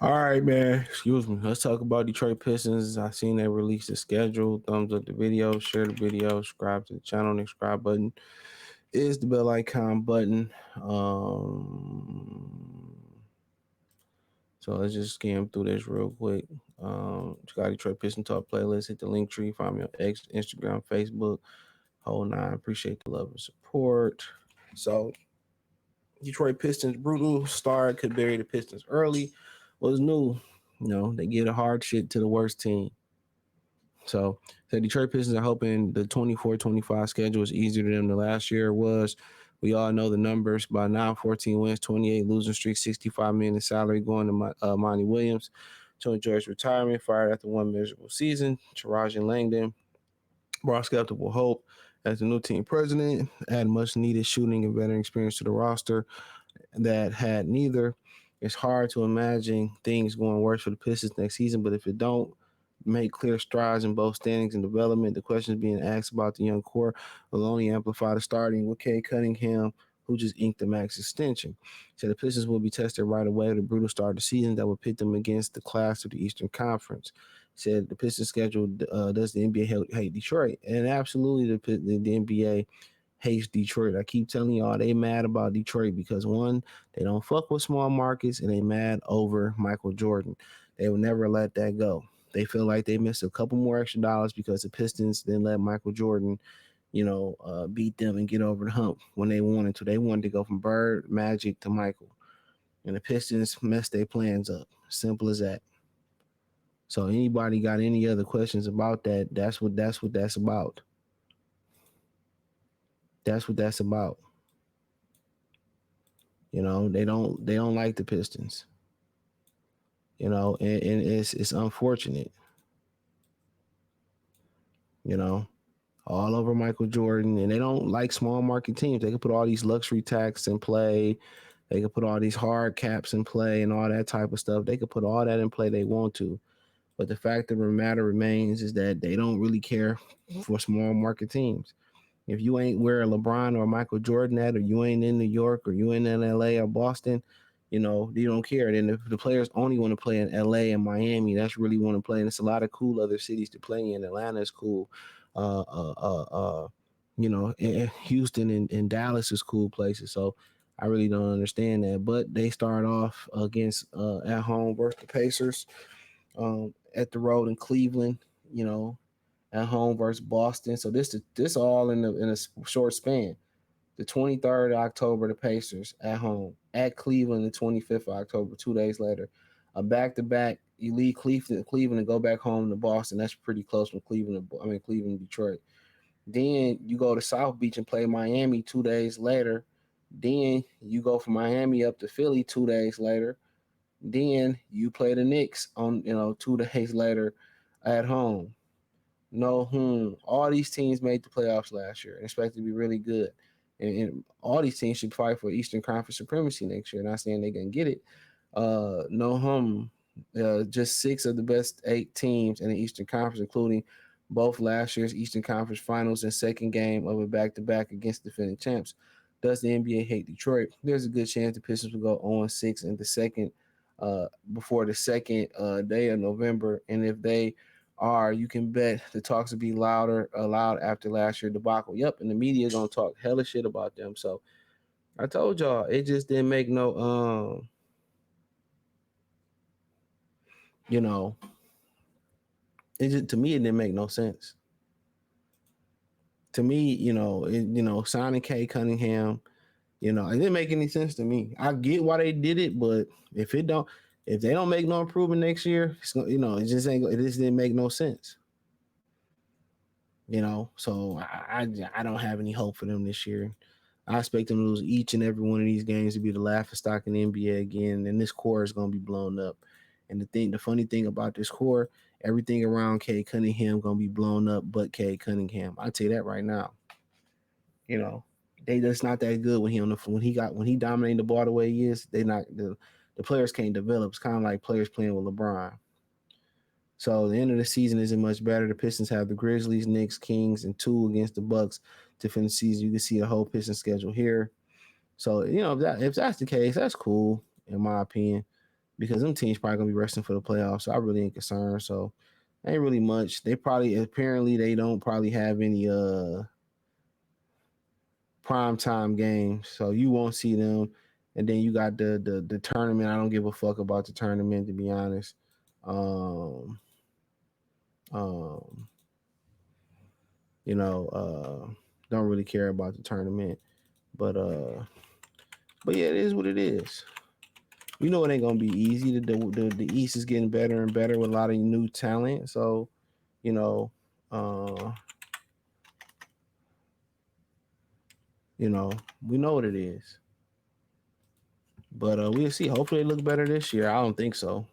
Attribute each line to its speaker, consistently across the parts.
Speaker 1: All right, man. Excuse me. Let's talk about Detroit Pistons. I seen they released the schedule. Thumbs up the video, share the video, subscribe to the channel. The subscribe button is the bell icon button. So let's just skim through this real quick. Just got Detroit Piston Talk playlist. Hit the link tree. Find me on X, Instagram, Facebook. Whole nine. Appreciate the love and support. So Detroit Pistons brutal start could bury the Pistons early. Was new. They give the hard shit to the worst team. So the Detroit Pistons are hoping the 24-25 schedule is easier to them than last year was. We all know the numbers. By now, 14 wins, 28 losing streak, 65 million in salary going to Monty Williams. Tony George retirement, fired after one miserable season. Taraji Langdon brought skeptical hope as the new team president, add much needed shooting and veteran experience to the roster that had neither. It's hard to imagine things going worse for the Pistons next season, but if it don't make clear strides in both standings and development, the questions being asked about the young core will only amplify the starting with Cade Cunningham, who just inked the max extension. So the Pistons will be tested right away with a brutal start of the season that will pit them against the class of the Eastern Conference. Said the Pistons schedule does the NBA hate Detroit, and absolutely the NBA hates Detroit. I keep telling y'all they mad about Detroit because one, they don't fuck with small markets and they mad over Michael Jordan. They will never let that go. They feel like they missed a couple more extra dollars because the Pistons didn't let Michael Jordan, beat them and get over the hump when they wanted to. They wanted to go from Bird, Magic to Michael. And the Pistons messed their plans up. Simple as that. So anybody got any other questions about that? That's about. That's what that's about. They don't like the Pistons. And it's unfortunate. You know, all over Michael Jordan, and they don't like small market teams. They can put all these luxury tax in play. They can put all these hard caps in play and all that type of stuff. They could put all that in play they want to. But the fact of the matter remains is that they don't really care for small market teams. If you ain't where LeBron or Michael Jordan at, or you ain't in New York, or you ain't in LA or Boston, you don't care. And if the players only want to play in LA and Miami, that's really want to play. And it's a lot of cool other cities to play in. Atlanta is cool. Uh, uh, uh, uh, Houston and Dallas is cool places. So I really don't understand that. But they start off against at home versus the Pacers, at the road in Cleveland. You know, at home versus Boston. So this all in a short span. The 23rd of October, the Pacers at home at Cleveland. The 25th of October, 2 days later, a back to back. You leave Cleveland and go back home to Boston. That's pretty close from Cleveland, Detroit. Then you go to South Beach and play Miami 2 days later. Then you go from Miami up to Philly 2 days later. Then you play the Knicks on 2 days later at home. No, all these teams made the playoffs last year and expect to be really good. And all these teams should fight for Eastern Conference supremacy next year. Not saying they're gonna get it. No, just six of the best eight teams in the Eastern Conference, including both last year's Eastern Conference Finals and second game of a back-to-back against defending champs. Does the NBA hate Detroit? There's a good chance the Pistons will go 0-6 in the second, before the second day of November, and if they you can bet the talks will be loud after last year debacle. Yep, and the media gonna talk hella shit about them. So I told y'all it just didn't make no you know, to me it didn't make no sense. To me, signing K Cunningham, it didn't make any sense to me. I get why they did it, but if they don't make no improvement next year, it just didn't make no sense. So I don't have any hope for them this year. I expect them to lose each and every one of these games to be the laughing stock in the NBA again, and this core is gonna be blown up. And the funny thing about this core, everything around Cade Cunningham gonna be blown up, but Cade Cunningham. I tell you that right now. You know, they just not that good when he dominating the ball the way he is. They not the players can't develop. It's kind of like players playing with LeBron. So the end of the season isn't much better. The Pistons have the Grizzlies, Knicks, Kings, and two against the Bucks to finish the season. You can see the whole Pistons schedule here. So if that's the case, that's cool in my opinion. because them teams probably gonna be resting for the playoffs. So I really ain't concerned. So ain't really much. They probably apparently they don't probably have any prime time games, so you won't see them. And then you got the tournament. I don't give a fuck about the tournament, to be honest. Um, um, you know, don't really care about the tournament, but but yeah, it is what it is. We know it ain't gonna be easy. The East is getting better and better with a lot of new talent. So, you know, uh, you know, we know what it is. But we'll see. Hopefully, they look better this year. I don't think so.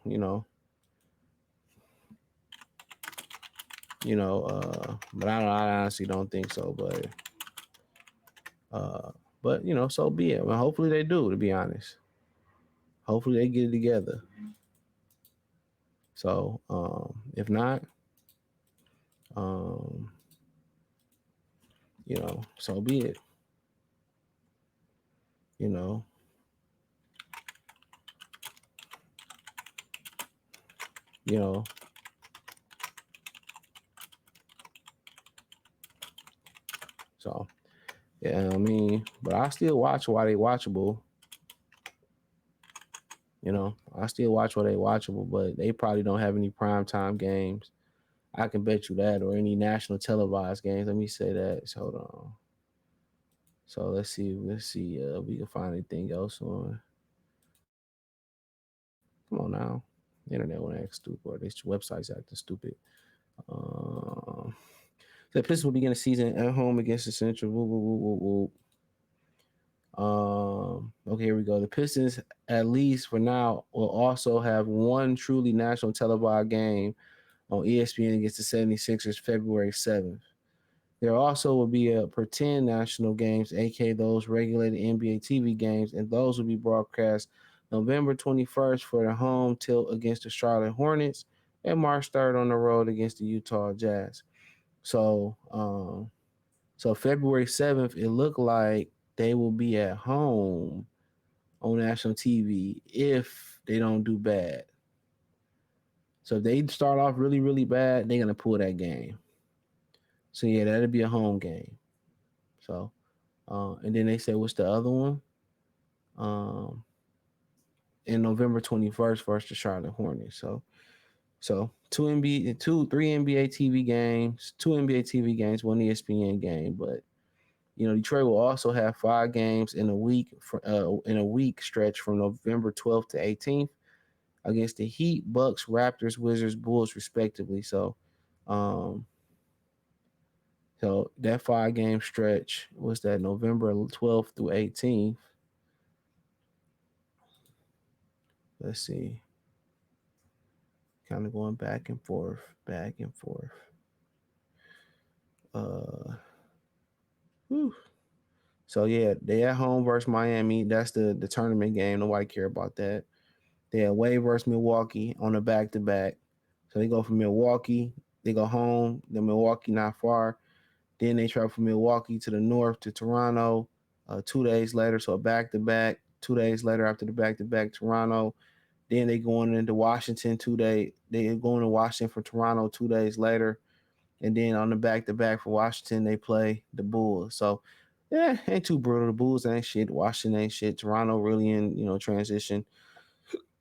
Speaker 1: But I honestly don't think so. Uh, but so be it. Well, hopefully they do. To be honest, hopefully they get it together. So if not, um, so be it. You know, you know. So yeah, I mean, but I still watch why they watchable. I still watch why they watchable, but they probably don't have any prime time games. I can bet you that, or any national televised games. Let me say that. So hold on. So let's see. Let's see. We can find anything else on. Come on now. The internet won't act stupid, or this website's acting stupid. Um, the Pistons will begin the season at home against the Central. Woo, woo, woo, woo, woo. Okay, here we go. The Pistons, at least for now, will also have one truly national televised game on ESPN against the 76ers February 7th. There also will be a pretend national games, aka those regulated NBA TV games, and those will be broadcast November 21st for the home tilt against the Charlotte Hornets and March 3rd on the road against the Utah Jazz. So, so February 7th, it looked like they will be at home on national TV if they don't do bad. So if they start off really, really bad, they're gonna pull that game. So yeah, that'll be a home game. So and then they say, what's the other one? Um, in November 21st versus the Charlotte Hornets. So three NBA TV games, two NBA TV games, one ESPN game. But Detroit will also have 5 games in a week stretch from November 12th to 18th against the Heat, Bucks, Raptors, Wizards, Bulls, respectively. Um, so that 5 game stretch was that November 12th through 18th. Let's see. Kind of going back and forth, back and forth. Uh, whew. So yeah, they at home versus Miami. That's the tournament game. Nobody care about that. They away versus Milwaukee on a back to back. So they go from Milwaukee, they go home. Then Milwaukee not far. Then they travel from Milwaukee to the north to Toronto. 2 days later, so a back to back. 2 days later, after the back to back, Toronto. Then they going into Washington 2 day. They going to Washington from Toronto 2 days later. And then on the back to back for Washington, they play the Bulls. So yeah, ain't too brutal. The Bulls ain't shit. Washington ain't shit. Toronto really in transition.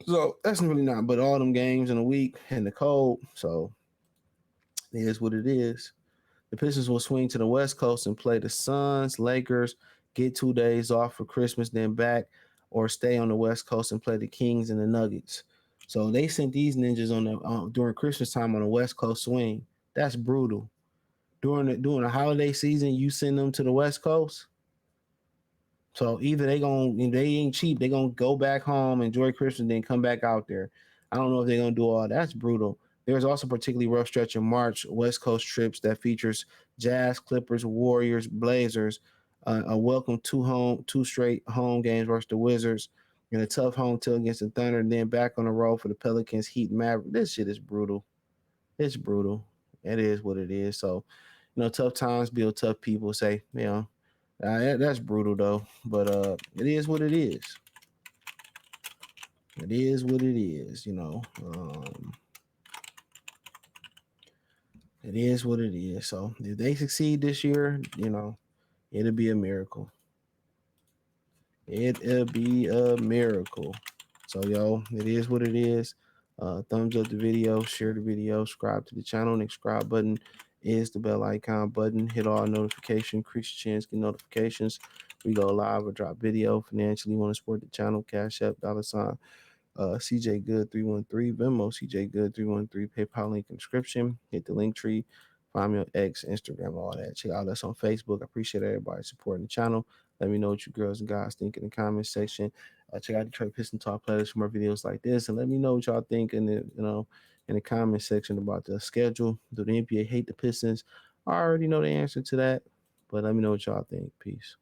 Speaker 1: So that's really not. But all them games in a week and the cold. So it is what it is. The Pistons will swing to the West Coast and play the Suns, Lakers, get 2 days off for Christmas, then back, or stay on the West Coast and play the Kings and the Nuggets. So they sent these ninjas on the during Christmas time on the West Coast swing. That's brutal. During the holiday season, you send them to the West Coast. So either they ain't cheap. They gonna go back home, enjoy Christmas, then come back out there. I don't know if they're gonna do all that. That's brutal. There's also a particularly rough stretch in March West Coast trips that features Jazz, Clippers, Warriors, Blazers. A welcome two straight home games versus the Wizards, and a tough home till against the Thunder, and then back on the road for the Pelicans, Heat, Maverick. This shit is brutal. It's brutal. It is what it is. So, tough times build tough people. Say, that's brutal though. But it is what it is. It is what it is, it is what it is. So if they succeed this year, it'll be a miracle. It'll be a miracle. So yo, it is what it is. Thumbs up the video, share the video, subscribe to the channel. Next subscribe button is the bell icon button. Hit all notifications, increase your chance, get notifications. We go live or drop video. Financially, want to support the channel, Cash App, $ CJ Good 313, Venmo CJ Good 313, PayPal link in description. Hit the link tree. Find me on X, Instagram, all that. Check out us on Facebook. I appreciate everybody supporting the channel. Let me know what you girls and guys think in the comment section. Check out Detroit Piston Talk playlist for more videos like this, and let me know what y'all think in the comment section about the schedule. Do the NBA hate the Pistons? I already know the answer to that, but let me know what y'all think. Peace.